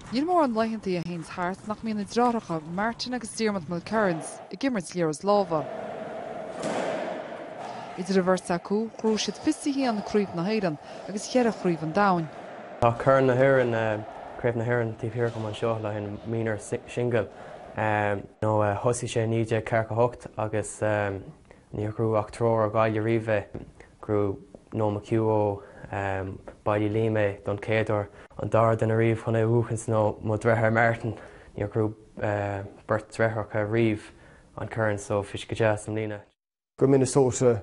Níl mór an leitheantaí a hains thart nach míonna dráracha Martin agus Diarmuid Mulcairns I gimmert léras láva. Idir a bhirt acu, grú siad fisaí an críomh na héireann agus chearra críomh an domhain. Tá chur na hÉireann craobh na hÉireann tíobh go an seo le hin mínar single. nó thosaí sé níide cearcha hocht agus níor grú achtróir a gáile riomh grú nó maciú bailí líime don céadúir an dar den a riomh chuna úchans nó mo dreithir Martin níor grú burt dreithircha riomh an current so fis go deas am lína. Go Minnesota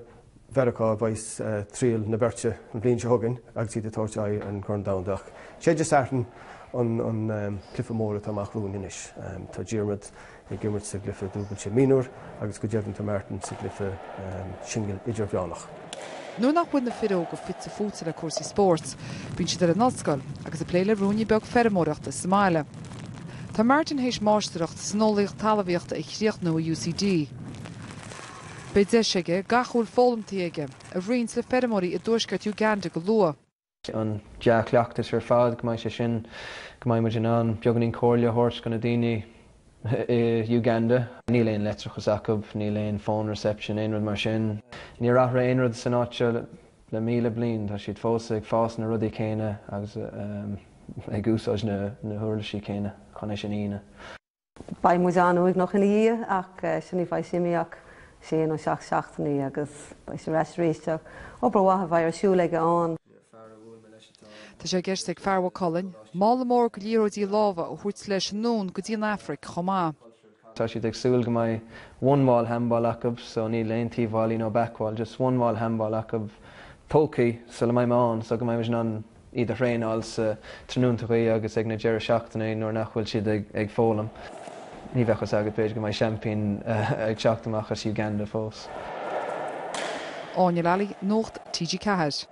Veracá bais tríal na berte an bblin se thugann agus iad tóirte an chun damdach. Sé just sartan an clifa móra amach rún inis. Tá Diarmuid I gimmert sa glyfa dúbal sé mínúr agus go deimhnta Martin sa glyfa single idir bheánach. Nuair nach bhuiin na fireó go fit sa fúta le cuasaí sport, bíonn siad ar an ollscoil agus a pléile rúnaí beag fermóireachta sa máile. Tá Martin hééis máisteachta snólaíocht talmhaíochta ag chríocht nó UCD. Bei de siige gachúil fólamtaí aige a bhríonn le fermóirí I dúisceart Uganda go lua. An deach leachtas ar fad go mbeidh sé sin go mbeidh mar an beagnaín cóirle thuirt go na daoine Uganda. Ní léon letrachas acu, ní léon phone reception aonrad mar sin. Ní rathra aonrad san áite le míle bliain tá siad fósa ag fás na rudaí céine agus ag úsáid na thuirlisí céine chuna sin íine. Ba mu anúigh nach in í ach sin ní bhaid simíach sé ó seachtaí agus ba sé reistéisteach ó brahhatha bhaid ar siúlaige an. Tá sé gceist ag fearhha Colin, mála mór go líróidí láva ó thuirt leis nún go dtí an Afric chomá. Tá siad ag súil go mbeidh one ball handball acab, so ní léon tíomháilí nó backball, just one ball handball acab pócaí so le mbeidh an, so go mbeidh an iad réáil sa trúntaí agus ag na deire seachtaí nóair nach bhfuil siad ag fólam. Ní bhechas agad beidir go mbeidh champaign ag seachtamach as Uganda fós. Áine Lally, Nocht TG Cahir.